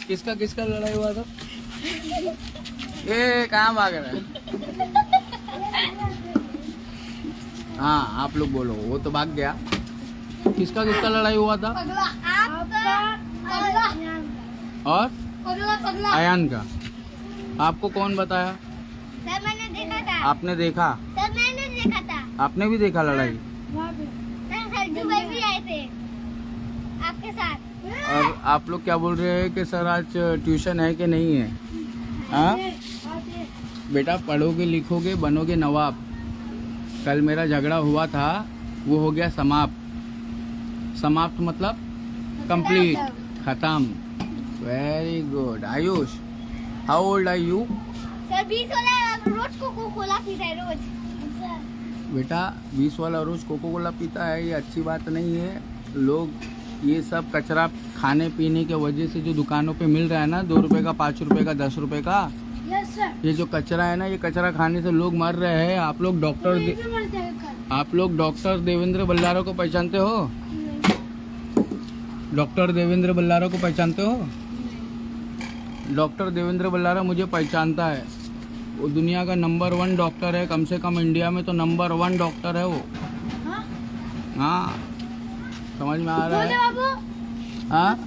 किसका किसका लड़ाई हुआ था? ये कहाँ भाग रहा है? हाँ आप लोग बोलो, वो तो भाग गया। किसका किसका लड़ाई हुआ था? और अयान का। आपको कौन बताया? सर मैंने देखा था। आपने देखा? सर मैंने देखा था। आपने भी देखा लड़ाई? सर सरजू भाई भी आए थे आपके साथ। और आप लोग क्या बोल रहे हैं कि सर आज ट्यूशन है कि नहीं है? हाँ बेटा, पढ़ोगे लिखोगे बनोगे नवाब। कल मेरा झगड़ा हुआ था, वो हो गया समाप्त। समाप्त मतलब कंप्लीट, खत्म। Very good. Ayush, how old are you? Sir 20 वाला रोज कोको कोला पीता है रोज। बेटा 20 वाला रोज कोको कोला पीता है, ये अच्छी बात नहीं है। लोग ये सब कचरा खाने पीने के वजह से जो दुकानों पे मिल रहा है ना, 2 रुपए का, 5 रुपए का, 10 रुपए का, ये जो कचरा है ना, ये कचरा खाने से लोग मर रहे हैं। आप लोग डॉक्टर देवेंद्र बल्लारो को पहचानते हो? डॉक्टर देवेंद्र बल्लारो को पहचानते हो? डॉक्टर देवेंद्र बल्लारो मुझे पहचानता है। वो दुनिया का नंबर 1 डॉक्टर है, कम से कम इंडिया में तो नंबर 1 डॉक्टर है वो। हाँ समझ में आ रहा है? हाँ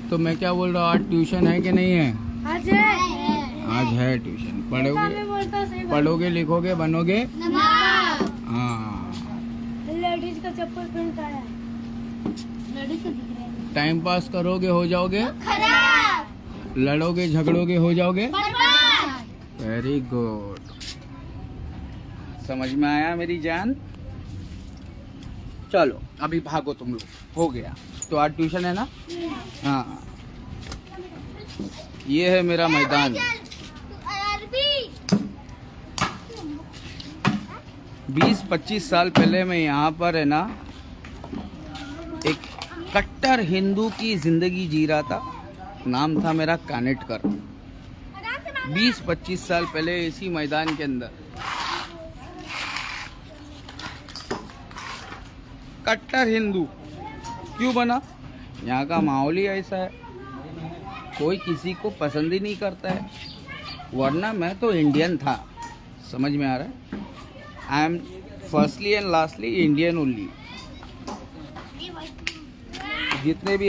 तो मैं क्या बोल रहा हूँ, आज ट्यूशन है कि नहीं है? आज है ट्यूशन। पढ़ोगे लिखोगे बनोगे। हाँ लेडीज का चप्पल पहनता है। टाइम पास करोगे हो जाओगे खराब। लड़ोगे झगड़ोगे हो जाओगे। बर्बाद। Very good. समझ में आया मेरी जान? चलो अभी भागो तुम लोग, हो गया। तो आज ट्यूशन है ना? हाँ ये है मेरा मैदान। 20-25 साल पहले मैं यहाँ पर है ना एक कट्टर हिंदू की जिंदगी जी रहा था। नाम था मेरा कानेटकर। 20-25 साल पहले इसी मैदान के अंदर कट्टर हिंदू क्यों बना? यहाँ का माहौल ही ऐसा है, कोई किसी को पसंद ही नहीं करता है। वरना मैं तो इंडियन था। समझ में आ रहा है? I am firstly and lastly Indian only. जितने भी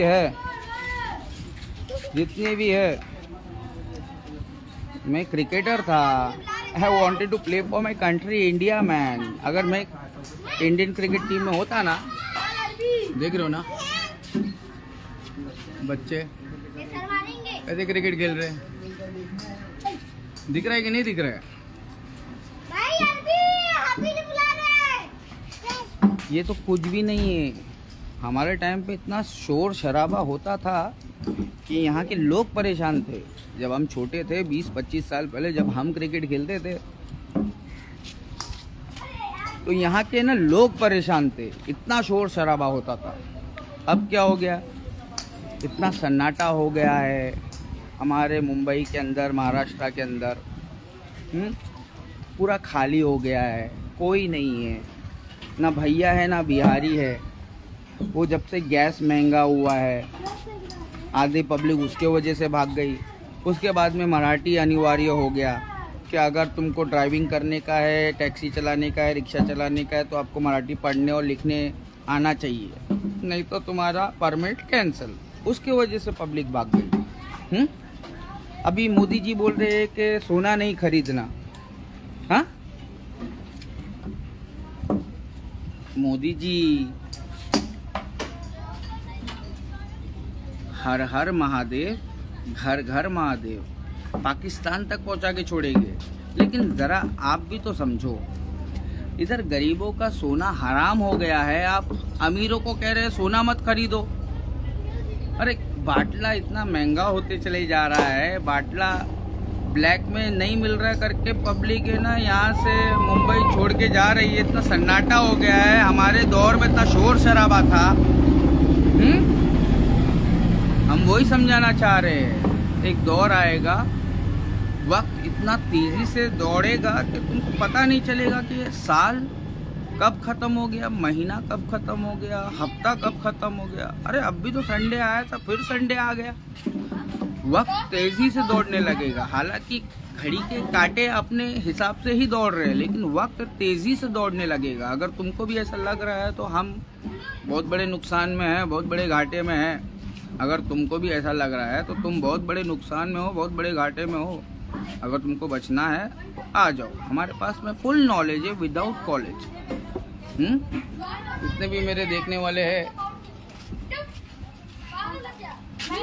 है मैं क्रिकेटर था। I wanted to play for my country India man. अगर मैं इंडियन क्रिकेट टीम में होता ना, देख रहे हो ना बच्चे ऐसे क्रिकेट खेल रहे हैं, दिख रहा है कि नहीं दिख रहा है? ये तो कुछ भी नहीं है। हमारे टाइम पे इतना शोर शराबा होता था कि यहाँ के लोग परेशान थे। जब हम छोटे थे 20-25 साल पहले, जब हम क्रिकेट खेलते थे तो यहाँ के ना लोग परेशान थे, इतना शोर शराबा होता था। अब क्या हो गया? इतना सन्नाटा हो गया है हमारे मुंबई के अंदर, महाराष्ट्र के अंदर। पूरा खाली हो गया है, कोई नहीं है, ना भैया है ना बिहारी है। वो जब से गैस महंगा हुआ है, आधी पब्लिक उसके वजह से भाग गई। उसके बाद में मराठी अनिवार्य हो गया कि अगर तुमको ड्राइविंग करने का है, टैक्सी चलाने का है, रिक्शा चलाने का है, तो आपको मराठी पढ़ने और लिखने आना चाहिए, नहीं तो तुम्हारा परमिट कैंसिल। उसके वजह से पब्लिक भाग गई। अभी मोदी जी बोल रहे हैं कि सोना नहीं खरीदना। हाँ मोदी जी हर हर महादेव, घर घर महादेव, पाकिस्तान तक पहुंचा के छोड़ेंगे। लेकिन जरा आप भी तो समझो, इधर गरीबों का सोना हराम हो गया है। आप अमीरों को कह रहे हैं सोना मत खरीदो। अरे बाटला इतना महंगा होते चले जा रहा है, बाटला ब्लैक में नहीं मिल रहा करके पब्लिक है ना यहाँ से मुंबई छोड़ के जा रही है। इतना सन्नाटा हो गया है। हमारे दौर में इतना शोर शराबा था। हम वही समझाना चाह रहे हैं। एक दौर आएगा, वक्त इतना तेजी से दौड़ेगा कि तुमको पता नहीं चलेगा कि ये साल कब खत्म हो गया, महीना कब खत्म हो गया, हफ्ता कब खत्म हो गया। अरे अब भी तो संडे आया था, फिर संडे आ गया। वक्त तेजी से दौड़ने लगेगा। हालांकि घड़ी के कांटे अपने हिसाब से ही दौड़ रहे हैं, लेकिन वक्त तेजी से दौड़ने लगेगा। अगर तुमको भी ऐसा लग रहा है तो हम बहुत बड़े नुकसान में हैं, बहुत बड़े घाटे में हैं। अगर तुमको भी ऐसा लग रहा है तो तुम बहुत बड़े नुकसान में हो, बहुत बड़े घाटे में हो। अगर तुमको बचना है तो आ जाओ, हमारे पास में फुल नॉलेज है विदाउट कॉलेज। जितने भी मेरे देखने वाले हैं,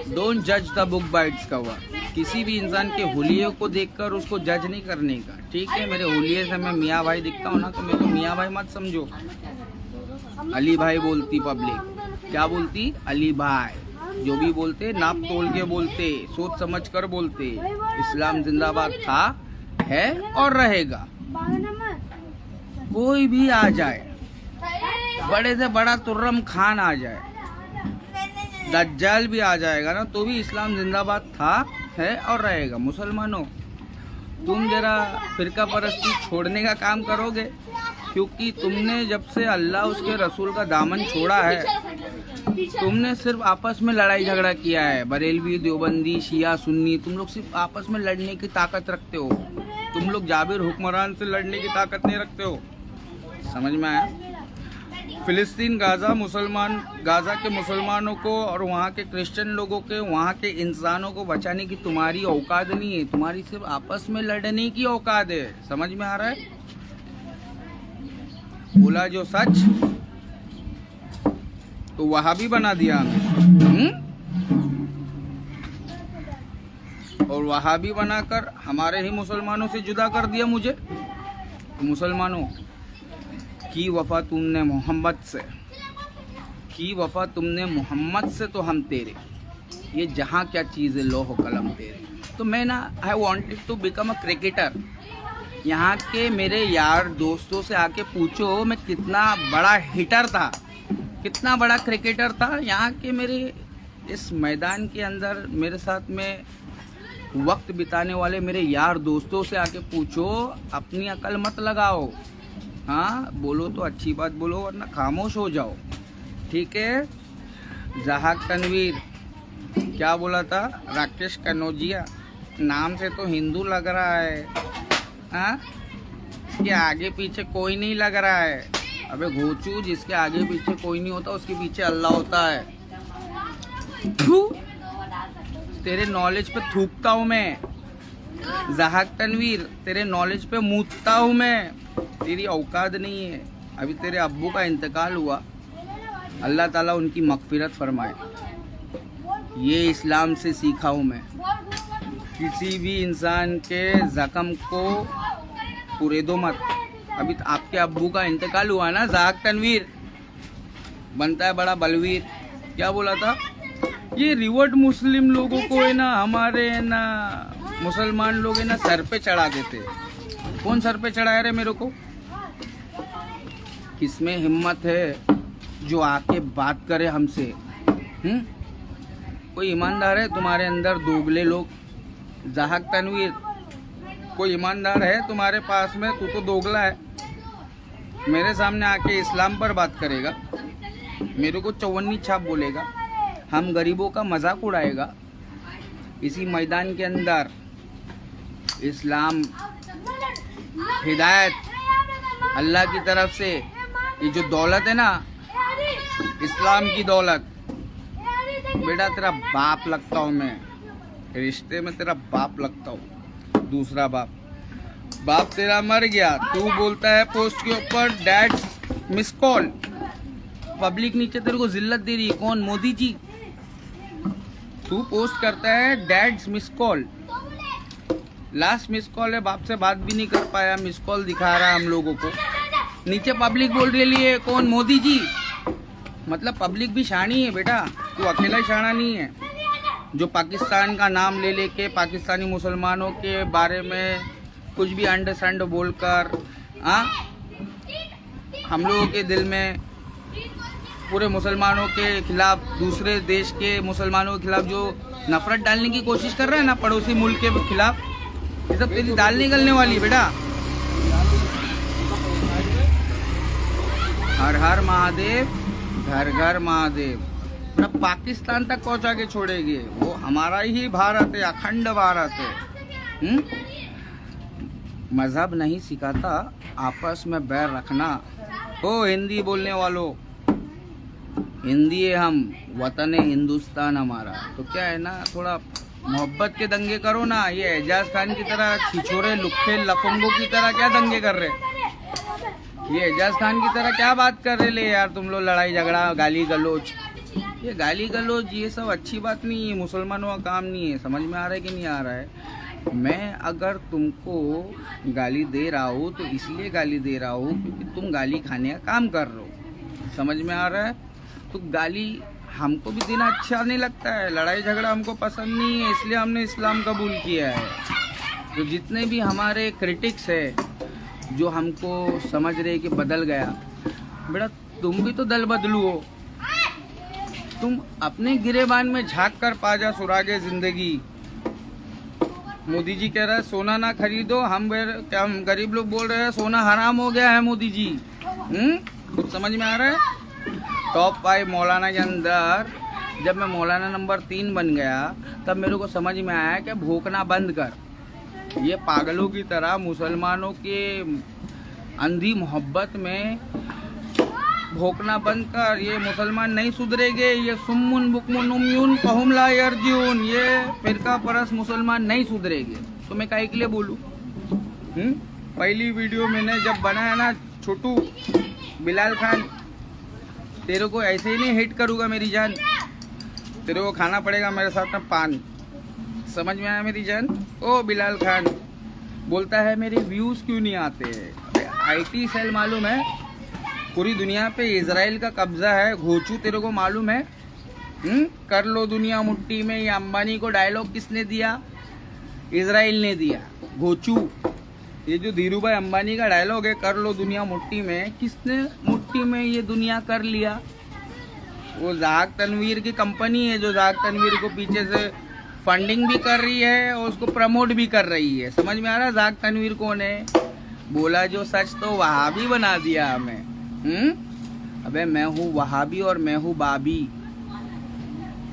डोंट जज the book by its cover. किसी भी इंसान के हुलिये को देखकर उसको जज नहीं करने का, ठीक है। मेरे हुलिये से मैं मियाँ भाई दिखता हूँ ना, तो मेरे को मियाँ भाई मत समझो। अली भाई बोलती पब्लिक, क्या बोलती? अली भाई। जो भी बोलते नाप तोल के बोलते, सोच समझ कर बोलते। इस्लाम जिंदाबाद था, है और रहेगा। कोई भी आ जाए, बड़े से बड़ा तुर्रम खान आ जाए, दज्जाल भी आ जाएगा ना, तो भी इस्लाम जिंदाबाद था, है और रहेगा। मुसलमानों, तुम जरा फिरका परस्ती छोड़ने का काम करोगे, क्योंकि तुमने जब से अल्लाह उसके रसूल का दामन छोड़ा है, तुमने सिर्फ आपस में लड़ाई झगड़ा किया है। बरेलवी, देवबंदी, शिया, सुन्नी, तुम लोग सिर्फ आपस में लड़ने की ताकत रखते हो। तुम लोग जाबिर हुक्मरान से लड़ने की ताकत नहीं रखते हो। समझ में आया? फिलिस्तीन, गाजा के मुसलमानों को और वहाँ के क्रिश्चियन लोगों के, वहाँ के इंसानों को बचाने की तुम्हारी औकात नहीं है। तुम्हारी सिर्फ आपस में लड़ने की औकात है। समझ में आ रहा है? बोला जो सच तो वहाँ भी बना दिया हमें, और वहाँ भी बनाकर हमारे ही मुसलमानों से जुदा कर दिया मुझे। मुसलमानों की वफा तुमने मोहम्मद से की, वफा तुमने मोहम्मद से, तो हम तेरे। ये जहाँ क्या चीज़ है, लोह कलम तेरे। तो मैं ना, I wanted to become a cricketer. यहाँ के मेरे यार दोस्तों से आके पूछो मैं कितना बड़ा हिटर था, कितना बड़ा क्रिकेटर था। यहाँ के मेरे इस मैदान के अंदर मेरे साथ में वक्त बिताने वाले मेरे यार दोस्तों से आके पूछो। अपनी अकल मत लगाओ, हाँ बोलो तो अच्छी बात बोलो, वरना खामोश हो जाओ, ठीक है। जहाक तनवीर क्या बोला था? राकेश कनौजिया नाम से तो हिंदू लग रहा है, हाँ? इसके आगे पीछे कोई नहीं लग रहा है। अबे घोचू, जिसके आगे पीछे कोई नहीं होता उसके पीछे अल्लाह होता है। तेरे नॉलेज पे थूकता हूँ मैं जहाक तनवीर, तेरे नॉलेज पे मूतता हूँ मैं। तेरी औकात नहीं है। अभी तेरे अब्बू का इंतकाल हुआ, अल्लाह ताला उनकी मगफिरत फरमाए। ये इस्लाम से सीखा हूँ मैं। किसी भी इंसान के जख्म को कुरेदो मत। अभी तो आपके अब्बू का इंतकाल हुआ ना जहाक तनवीर, बनता है बड़ा बलवीर। क्या बोला था? ये रिवर्ट मुस्लिम लोगों को है ना, हमारे है ना मुसलमान लोग है ना सर पे चढ़ा देते। कौन सर पे चढ़ाया रे मेरे को? किसमें हिम्मत है जो आके बात करे हमसे? कोई ईमानदार है तुम्हारे अंदर? दोगले लोग, जहाक तनवीर, कोई ईमानदार है तुम्हारे पास में? तू तो दोगला है। मेरे सामने आके इस्लाम पर बात करेगा, मेरे को चौवन्नी छाप बोलेगा, हम गरीबों का मजाक उड़ाएगा। इसी मैदान के अंदर इस्लाम, हिदायत अल्लाह की तरफ से, ये जो दौलत है ना, इस्लाम की दौलत, बेटा तेरा बाप लगता हूँ मैं, रिश्ते में तेरा बाप लगता हूँ। दूसरा बाप तेरा मर गया। तू बोलता है पोस्ट के ऊपर डैड्स मिस कॉल, पब्लिक नीचे तेरे को जिल्लत दे रही है। कौन? मोदी जी। तू पोस्ट करता है dads miss call, last miss call है, बाप से बात भी नहीं कर पाया, मिस कॉल दिखा रहा है हम लोगों को। नीचे पब्लिक बोल रही है कौन? मोदी जी। मतलब पब्लिक भी शानी है बेटा, तू अकेला शाना नहीं है जो पाकिस्तान का नाम ले लेके पाकिस्तानी मुसलमानों के बारे में कुछ भी अंडरस्टैंड बोलकर, हाँ, हम लोगों के दिल में पूरे मुसलमानों के खिलाफ, दूसरे देश के मुसलमानों के खिलाफ जो नफरत डालने की कोशिश कर रहा है ना, पड़ोसी मुल्क के खिलाफ, ये सब तेरी दाल निकलने वाली बेटा। हर हर महादेव, घर घर महादेव। ना पाकिस्तान तक पहुंचा के छोड़ेंगे। वो हमारा ही भारत है, अखंड भारत है। मजहब नहीं सिखाता आपस में बैर रखना। ओ हिंदी बोलने वालों, हिंदी है हम, वतन है हिंदुस्तान हमारा। तो क्या है ना, थोड़ा मोहब्बत के दंगे करो ना। ये एजाज खान की तरह छिछोरे लुक्खे लफंगों की तरह क्या दंगे कर रहे? ये एजाज खान की तरह क्या बात कर रहे ले यार तुम लोग? लड़ाई झगड़ा, गाली गलोच, ये गाली गलोच ये सब अच्छी बात नहीं है, मुसलमानों का काम नहीं है। समझ में आ रहा है कि नहीं आ रहा है? मैं अगर तुमको गाली दे रहा हूँ तो इसलिए गाली दे रहा हूँ क्योंकि तुम गाली खाने का काम कर रहे हो। समझ में आ रहा है? तो गाली हमको भी देना अच्छा नहीं लगता है, लड़ाई झगड़ा हमको पसंद नहीं है, इसलिए हमने इस्लाम कबूल किया है। तो जितने भी हमारे क्रिटिक्स है जो हमको समझ रहे कि बदल गया, बेटा तुम भी तो दल बदलू हो। तुम अपने गिरेबान में झांक कर पा जा सुरागे जिंदगी। मोदी जी कह रहा है सोना ना खरीदो, हम गरीब लोग बोल रहे हैं सोना हराम हो गया है मोदी जी। कुछ समझ में आ रहा है? टॉप 5 मौलाना के अंदर जब मैं मौलाना नंबर 3 बन गया तब मेरे को समझ में आया कि भोंकना बंद कर। ये पागलों की तरह मुसलमानों के अंधी मोहब्बत में भोंकना बंद कर। ये मुसलमान नहीं सुधरेंगे। ये सुम्मुन बुकमुन उम्यून फहुम ला यरजिऊन, ये फिरका परस मुसलमान नहीं सुधरेंगे। तो मैं काहे के लिए बोलूं? पहली वीडियो मैंने जब बनाया ना, छोटू बिलाल खान, तेरे को ऐसे ही नहीं हिट करूंगा मेरी जान, तेरे को खाना पड़ेगा मेरे साथ में पान। समझ में आया मेरी जान? ओ बिलाल खान बोलता है मेरे व्यूज क्यों नहीं आते? आईटी सेल मालूम है पूरी दुनिया पे इजराइल का कब्जा है। घोचू तेरे को मालूम है? कर लो दुनिया मुट्ठी में, ये अंबानी को डायलॉग किसने दिया? इजराइल ने दिया। घोचू, ये जो धीरू भाई अंबानी का डायलॉग है कर लो दुनिया मुट्ठी में, किसने मुट्ठी में ये दुनिया कर लिया? वो जाग तनवीर की कंपनी है जो जाग तनवीर को पीछे से फंडिंग भी कर रही है और उसको प्रमोट भी कर रही है। समझ में आ रहा है? जाग तनवीर कौन है? बोला जो सच तो वहाबी बना दिया हमें। अबे मैं हूँ वहाबी और मैं हूँ बाबी।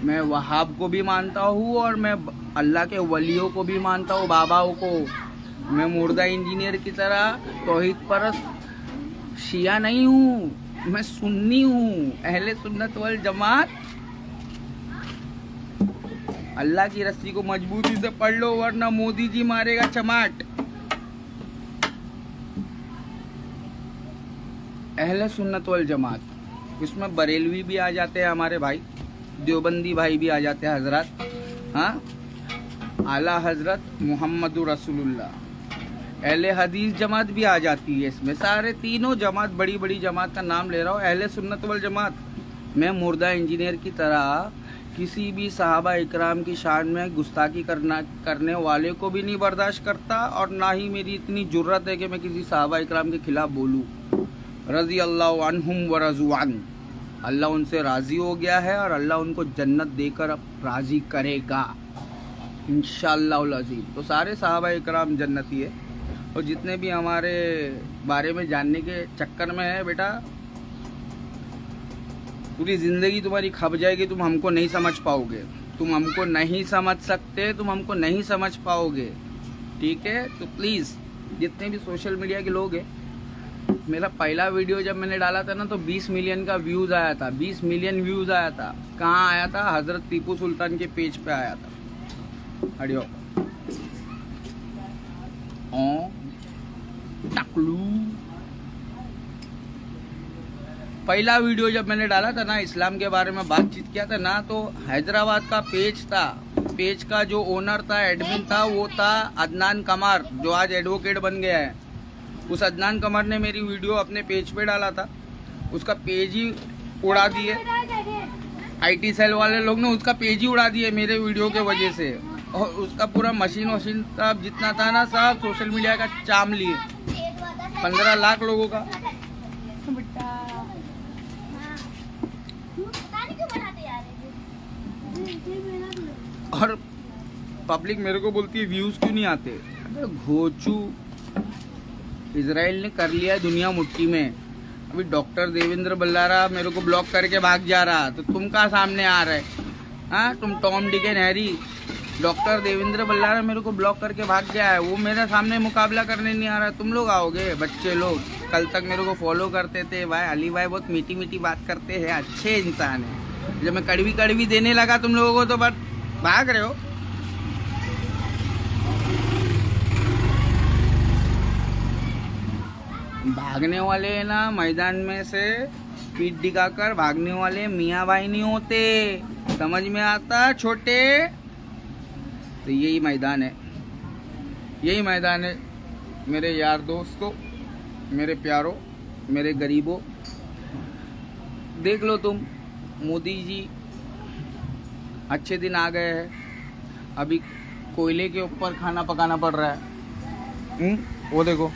मैं वहाब को भी मानता हूँ और मैं अल्लाह के वलियों को भी मानता हूँ, बाबाओं को। मैं मुर्दा इंजीनियर की तरह तौहीद परस्त शिया नहीं हूँ, मैं सुन्नी हूँ, अहले सुन्नत वल जमात। अल्लाह की रस्सी को मजबूती से पढ़ लो वरना मोदी जी मारेगा चमाट। अहले सुन्नत वल जमात, इसमें बरेलवी भी आ जाते हैं हमारे भाई, देवबंदी भाई भी आ जाते हैं हजरत। हाँ, आला हजरत मोहम्मद रसूलुल्लाह, अहले हदीस जमात भी आ जाती है इसमें। सारे तीनों जमात, बड़ी बड़ी जमात का नाम ले रहा हूँ, अहले सुन्नत वल जमात। मैं मुर्दा इंजीनियर की तरह किसी भी सहाबा इकराम की शान में गुस्ताखी करने वाले को भी नहीं बर्दाश्त करता, और ना ही मेरी इतनी जुर्रत है कि मैं किसी सहाबा इकराम के खिलाफ बोलूँ। रज़ी अल्लाह अन्हुम व रज़वान, अल्लाह उनसे राज़ी हो गया है और अल्लाह उनको जन्नत देकर अब राज़ी करेगा इंशाअल्लाह अज़ीम। तो सारे सहाबा इकराम जन्नती है। और जितने भी हमारे बारे में जानने के चक्कर में है बेटा, पूरी ज़िंदगी तुम्हारी खप जाएगी, तुम हमको नहीं समझ पाओगे, तुम हमको नहीं समझ सकते, तुम हमको नहीं समझ पाओगे। ठीक है? तो प्लीज़ जितने भी सोशल मीडिया के लोग हैं, मेरा पहला वीडियो जब मैंने डाला था ना तो 20 मिलियन का व्यूज़ आया था, 20 मिलियन व्यूज़ आया था। कहाँ आया था? हज़रत टीपू सुल्तान के पेज पे आया था। हटियो टकलू। पहला वीडियो जब मैंने डाला था ना, इस्लाम के बारे में बातचीत किया था ना, तो हैदराबाद का पेज था, पेज का जो ओनर था, एडमिन था, वो था अदनान कमर, जो आज एडवोकेट बन गया है। उस अदनान कमर ने मेरी वीडियो अपने पेज पे डाला था, उसका पेज ही उड़ा दिए। आईटी सेल वाले लोग ने उसका पेज ही उड़ा दिए मेरे वीडियो के वजह से, और उसका पूरा मशीन वशीन सब जितना था ना सब सोशल मीडिया का चाम लिए। 15 लाख लोगों का। और पब्लिक मेरे को बोलती है व्यूज क्यों नहीं आते? अबे घोचू, इजराइल ने कर लिया दुनिया मुट्ठी में। अभी डॉक्टर देवेंद्र बल्लारा मेरे को ब्लॉक करके भाग जा रहा, तो तुम कहाँ सामने आ रहे? हाँ, तुम Tom Dick and Harry. Doctor Devendra Ballara मेरे को ब्लॉक करके भाग गया है, वो मेरे सामने मुकाबला करने नहीं आ रहा। तुम लोग आओगे, बच्चे लोग कल तक मेरे को फॉलो करते थे, भाई अली भाई बहुत मीठी मीठी बात करते हैं, अच्छे इंसान है। जब मैं कड़वी कड़वी देने लगा तुम लोगों को तो बस भाग रहे हो। भागने वाले ना मैदान में से पीठ दिखाकर भागने वाले मियाँ भाई नहीं होते, समझ में आता छोटे? तो यही मैदान है, यही मैदान है मेरे यार दोस्तों, मेरे प्यारों, मेरे गरीबों। देख लो तुम, मोदी जी अच्छे दिन आ गए हैं, अभी कोयले के ऊपर खाना पकाना पड़ रहा है। वो देखो,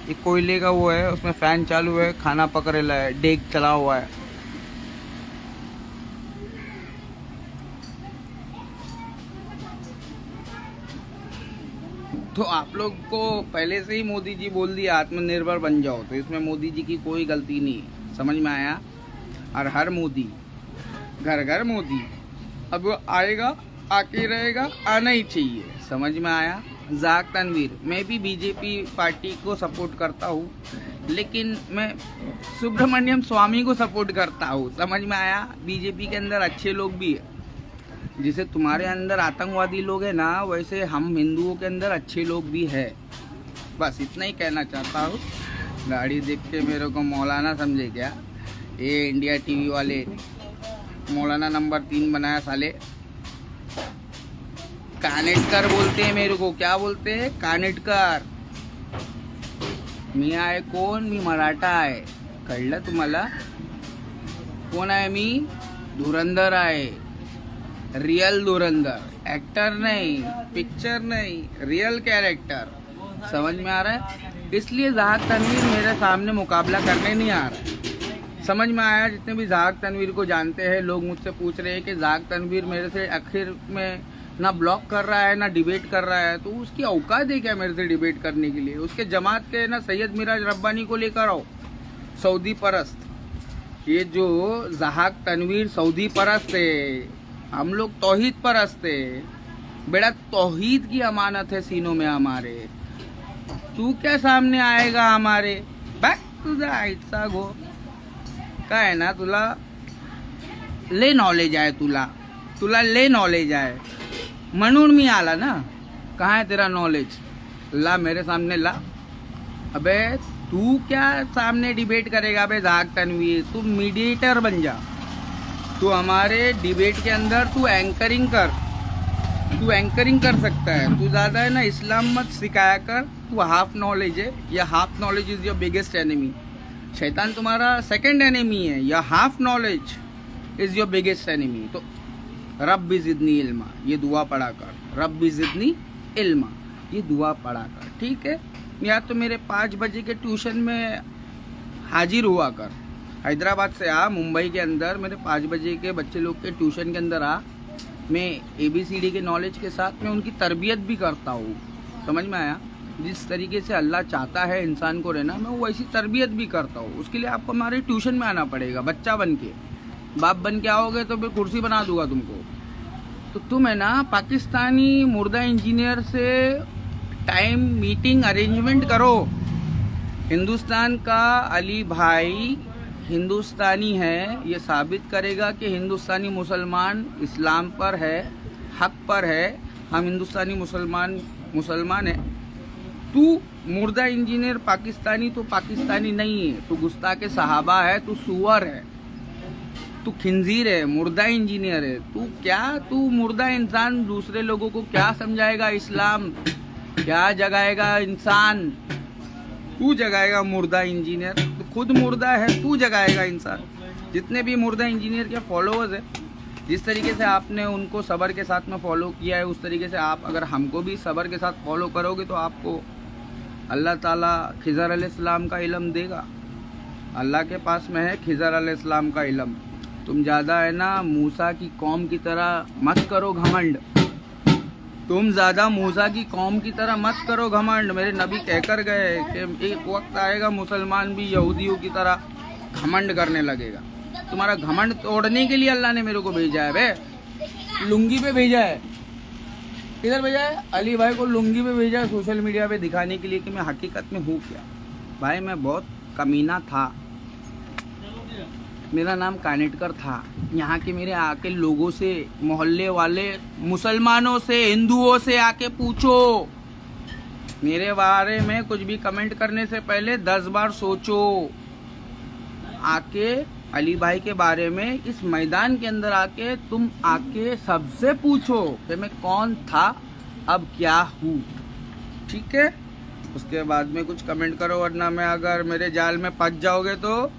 एक कोयले का वो है, उसमें फैन चालू है, खाना पक रहा है, डेग चला हुआ है। तो आप लोग को पहले से ही मोदी जी बोल दिया आत्मनिर्भर बन जाओ, तो इसमें मोदी जी की कोई गलती नहीं है, समझ में आया? और हर मोदी, घर घर मोदी, अब वो आएगा, आके रहेगा, आना ही चाहिए, समझ में आया? जाक तनवीर, मैं भी बीजेपी पार्टी को सपोर्ट करता हूँ, लेकिन मैं सुब्रमण्यम स्वामी को सपोर्ट करता हूँ, समझ में आया? बीजेपी के अंदर अच्छे लोग भी है, जैसे तुम्हारे अंदर आतंकवादी लोग हैं ना, वैसे हम हिंदुओं के अंदर अच्छे लोग भी है। बस इतना ही कहना चाहता हूँ। गाड़ी देख के मेरे को मौलाना समझे क्या? ये इंडिया टीवी वाले मौलाना नंबर 3 बनाया साले। कानेटकर बोलते हैं मेरे को, क्या बोलते हैं? कानेटकर। मी आहे कोण? मी मराठा आहे, कळलं तुम्हाला? कोण आहे मी? धुरंधर आहे, रियल धुरंधर, एक्टर नहीं, पिक्चर नहीं, रियल कैरेक्टर, समझ में आ रहा है? इसलिए जहाक तनवीर मेरे सामने मुकाबला करने नहीं आ रहा है, समझ में आया? जितने भी जहाक तनवीर को जानते हैं लोग मुझसे पूछ रहे हैं कि जहाक तनवीर मेरे से आखिर में ना ब्लॉक कर रहा है ना डिबेट कर रहा है, तो उसकी औकात है क्या मेरे से डिबेट करने के लिए? उसके जमात के ना सैयद मिराज रब्बानी को लेकर आओ, सऊदी परस्त। ये जो जहाक तनवीर सऊदी परस्त है, हम लोग तौहीद परस्त है, बेटा तौहीद की अमानत है सीनों में हमारे। तू क्या सामने आएगा हमारे? बैक तुझा आयचा गो काय ना, तुला ले नॉलेज आहे, तुला ले नॉलेज आहे, म्हणून मी आला ना। कहाँ है तेरा नॉलेज? ला मेरे सामने ला। अबे तू क्या सामने डिबेट करेगा? अबे जहाक तनवीर, तू मीडिएटर बन जा, तू हमारे डिबेट के अंदर तू एंकरिंग कर, तू एंकरिंग कर सकता है। तू ज़्यादा है ना इस्लाम मत सिखाया कर, तू हाफ नॉलेज है, या half knowledge is your biggest enemy. शैतान तुम्हारा सेकंड एनिमी है, या half knowledge is your biggest enemy. तो रब्बी ज़िदनी इल्मा, ये दुआ पढ़ा कर, रब्बी ज़िदनी इल्मा, ये दुआ पढ़ा कर, ठीक है? या तो मेरे 5 बजे के ट्यूशन में हाजिर हुआ कर, हैदराबाद से आ, मुंबई के अंदर मेरे 5 बजे के बच्चे लोग के ट्यूशन के अंदर आ। मैं ABCD के नॉलेज के साथ में उनकी तरबियत भी करता हूँ, समझ में आया? जिस तरीके से अल्लाह चाहता है इंसान को रहना, मैं वैसी तरबियत भी करता हूँ। उसके लिए आपको हमारे ट्यूशन में आना पड़ेगा, बच्चा बन के। बाप बन के आओगे तो मैं कुर्सी बना दूंगा तुमको। तो तुम है ना पाकिस्तानी मुर्दा इंजीनियर से टाइम मीटिंग अरेंजमेंट करो। हिंदुस्तान का अली भाई हिंदुस्तानी है, ये साबित करेगा कि हिंदुस्तानी मुसलमान इस्लाम पर है, हक पर है। हम हिंदुस्तानी मुसलमान है। तू मुर्दा इंजीनियर पाकिस्तानी तो पाकिस्तानी नहीं है, तू गुस्ताखे सहाबा है, तू सुअर है, तू खिंजीर है, मुर्दा इंजीनियर है। तू मुर्दा इंसान दूसरे लोगों को क्या समझाएगा? इस्लाम क्या जगाएगा? इंसान तू जगाएगा मुर्दा इंजीनियर, तो खुद मुर्दा है, तू जगाएगा इंसान। जितने भी मुर्दा इंजीनियर के फॉलोअर्स है, जिस तरीके से आपने उनको सब्र के साथ में फॉलो किया है, उस तरीके से आप अगर हमको भी सब्र के साथ फॉलो करोगे तो आपको अल्लाह ताला खिज़र अलैहिस्सलाम का इल्म देगा। अल्लाह के पास में है खिज़र अलैहिस्सलाम का इल्म। तुम ज़्यादा है ना मूसा की कौम की तरह मत करो घमंड, तुम ज्यादा मूसा की कौम की तरह मत करो घमंड। मेरे नबी कहकर गए कि एक वक्त आएगा मुसलमान भी यहूदियों की तरह घमंड करने लगेगा। तुम्हारा घमंड तोड़ने के लिए अल्लाह ने मेरे को भेजा है बे, लुंगी पे भेजा है। किधर भेजा है? अली भाई को लुंगी पे भेजा है सोशल मीडिया पे दिखाने के लिए कि मैं हकीकत में हूँ क्या। भाई मैं बहुत कमीना था, मेरा नाम कानेटकर था। यहाँ के मेरे आके लोगों से, मोहल्ले वाले मुसलमानों से, हिंदुओं से आके पूछो। मेरे बारे में कुछ भी कमेंट करने से पहले 10 बार सोचो। आके अली भाई के बारे में इस मैदान के अंदर आके तुम आके सबसे पूछो कि मैं कौन था, अब क्या हूँ। ठीक है, उसके बाद में कुछ कमेंट करो, वरना मैं अगर मेरे जाल में फंस जाओगे तो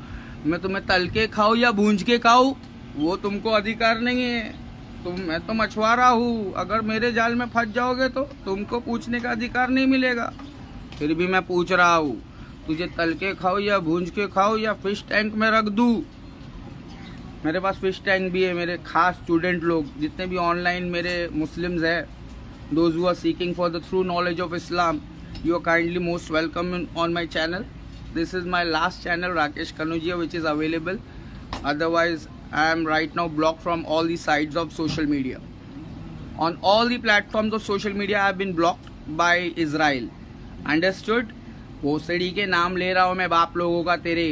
मैं तुम्हें तल के खाऊं या भूंज के खाऊं, वो तुमको अधिकार नहीं है। मैं तो मछुआरा हूँ, अगर मेरे जाल में फंस जाओगे तो तुमको पूछने का अधिकार नहीं मिलेगा। फिर भी मैं पूछ रहा हूँ, तुझे तल के खाऊं या भूंज के खाऊं या फिश टैंक में रख दूं। मेरे पास फिश टैंक भी है। मेरे खास स्टूडेंट लोग जितने भी ऑनलाइन मेरे मुस्लिम्स है, those who are seeking for the through knowledge of Islam, you are kindly most welcome on my channel. This is my last channel, Rakesh Kanujia, which is available. Otherwise, I am right now blocked from all the sides of social media. On all the platforms of social media, I have been blocked by Israel. Understood? भोसड़ी के नाम ले रहा हूँ मैं, बाप लोगों का तेरे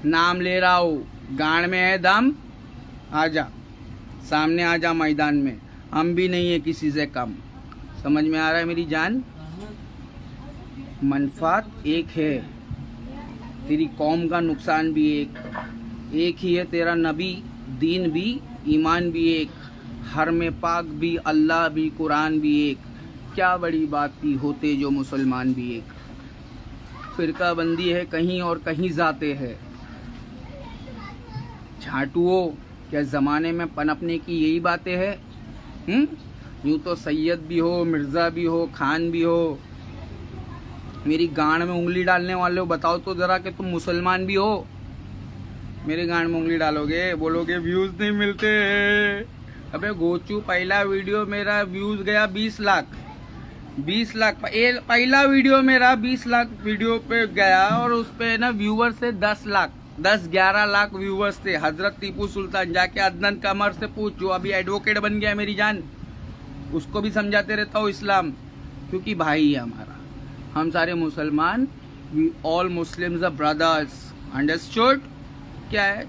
नाम ले रहा हूँ। गांड में है दम, आजा सामने, आजा मैदान में। हम भी नहीं है किसी से कम। समझ में आ रहा है मेरी जान? मनफात एक है, तेरी कौम का नुकसान भी एक ही है। तेरा नबी, दीन भी, ईमान भी एक, हर में पाक भी, अल्लाह भी, कुरान भी एक। क्या बड़ी बात की, होते जो मुसलमान भी एक। फिरका बंदी है कहीं और कहीं जाते हैं। झाटुओ, क्या जमाने में पनपने की यही बातें हैं? यूं तो सैयद भी हो, मिर्जा भी हो, खान भी हो। मेरी गांड में उंगली डालने वाले हो, बताओ तो जरा कि तुम मुसलमान भी हो। मेरे गांड में उंगली डालोगे, बोलोगे व्यूज नहीं मिलते। अबे गोचू, पहला वीडियो मेरा व्यूज गया 20 लाख। 20 लाख पहला वीडियो मेरा 20 लाख वीडियो पे गया, और उस पे ना व्यूवर्स से 10 लाख 10-11 लाख व्यूवर्स थे। हजरत टीपू सुल्तान, जाके अदनन कमर से पूछ, जो अभी एडवोकेट बन गया मेरी जान, उसको भी समझाते रहता हूँ इस्लाम, क्योंकि भाई है हमारा। हम सारे मुसलमान, we all Muslims are brothers. Understood? क्या है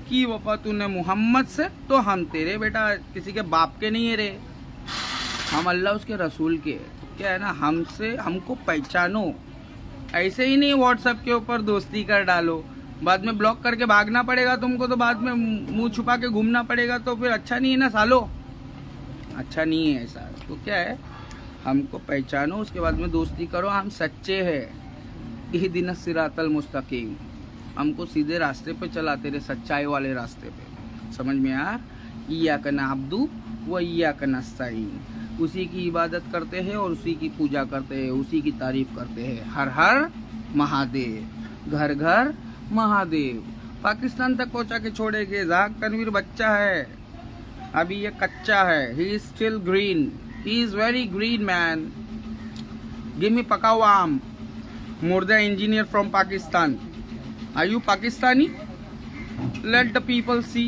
कि वफा तूने मोहम्मद से, तो हम तेरे बेटा किसी के बाप के नहीं है रे, हम अल्लाह उसके रसूल के। क्या है ना, हमसे हमको पहचानो। ऐसे ही नहीं व्हाट्सएप के ऊपर दोस्ती कर डालो, बाद में ब्लॉक करके भागना पड़ेगा तुमको, तो बाद में मुंह छुपा के घूमना पड़ेगा, तो फिर अच्छा नहीं है ना सालो, अच्छा नहीं है ऐसा। तो क्या है, हमको पहचानो, उसके बाद में दोस्ती करो। हम सच्चे हैं। इहदिना सिरातल मुस्तकीम, हमको सीधे रास्ते पे चलाते रहे, सच्चाई वाले रास्ते पे। समझ में आ? इय्याक नअब्दु व इय्याक नस्तईन, उसी की इबादत करते हैं और उसी की पूजा करते हैं, उसी की तारीफ करते हैं। हर हर महादेव, घर घर महादेव। पाकिस्तान तक पहुंचा के छोड़ेंगे। जहाक तनवीर बच्चा है, अभी ये कच्चा है। He is still green, he is very green man. Give me paka hua aam. Murda engineer from Pakistan. Are you Pakistani? Let the people see,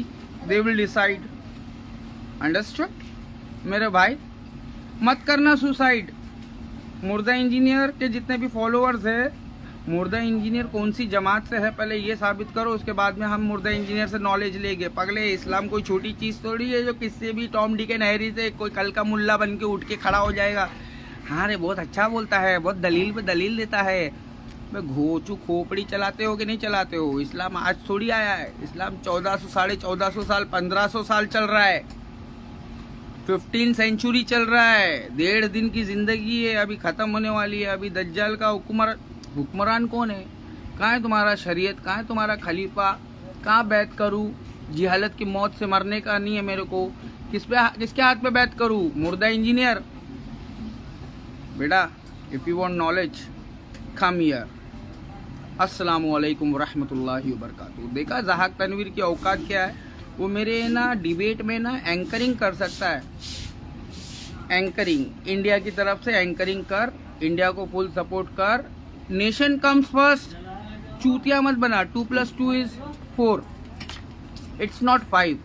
they will decide. Understood? मेरे भाई, मत करना सुसाइड। मुर्दा इंजीनियर के जितने भी followers है, मुर्दा इंजीनियर कौन सी जमात से है पहले ये साबित करो, उसके बाद में हम मुर्दा इंजीनियर से नॉलेज लेंगे। पगले, इस्लाम कोई छोटी चीज़ थोड़ी है जो किससे भी टॉम डी के नहरी से कोई कल का मुल्ला बन के उठ के खड़ा हो जाएगा। हाँ रे, बहुत अच्छा बोलता है, बहुत दलील पे दलील देता है। मैं घोचू खोपड़ी चलाते हो कि नहीं चलाते हो? इस्लाम आज थोड़ी आया है। इस्लाम 1400 1450 साल 1500 साल चल रहा है, 15 सेंचुरी चल रहा है। 1.5 दिन की जिंदगी है, अभी खत्म होने वाली है। अभी दज्जाल का हुक्मरान कौन है? कहाँ है तुम्हारा शरीयत? कहाँ है तुम्हारा खलीफा? कहाँ बैत करूँ? जिहालत की मौत से मरने का नहीं है मेरे को। किसके हाथ पे बैत करूँ? मुर्दा इंजीनियर। बेटा, if you want knowledge, come here. अस्सलामु अलैकुम रहमतुल्लाहि व बरकातहू। देखा जहाक तनवीर की औकात क्या है? वो मेरे ना डिबेट में ना एंकरिंग कर सकता है। एंकरिंग, इंडिया की तरफ से एंकरिंग कर, इंडिया को फुल सपोर्ट कर, नेशन कम्स फर्स्ट, चूतिया मत बना। 2 + 2 = 4, इट्स नॉट 5।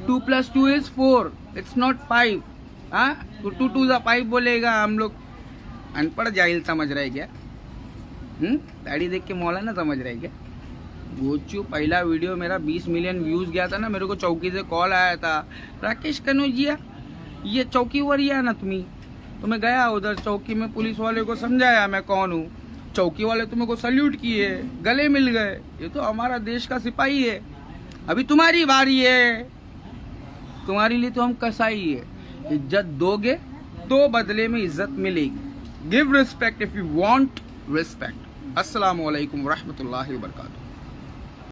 2 + 2 = 4, it's not 5। हाँ, तो 2 2 = 5 बोलेगा। हम लोग अनपढ़ जाहिल समझ रहे क्या? दाढ़ी देख के मौलाना समझ रहे क्या? गोचू, पहला वीडियो मेरा 20 मिलियन व्यूज गया था ना, मेरे को चौकी से कॉल आया था, राकेश कनौजिया ये चौकी वरिया ना तुम्ही। तो मैं गया उधर चौकी में, पुलिस वाले को समझाया मैं कौन हूँ। चौकी वाले तो मेरे को सल्यूट किए, गले मिल गए। ये तो हमारा देश का सिपाही है। अभी तुम्हारी बारी है, तुम्हारे लिए तो हम कसाई है। इज्जत दोगे तो बदले में इज्जत मिलेगी। Give respect if you want respect. अस्सलाम वालेकुम रहमतुल्लाहि व बरकातुहू।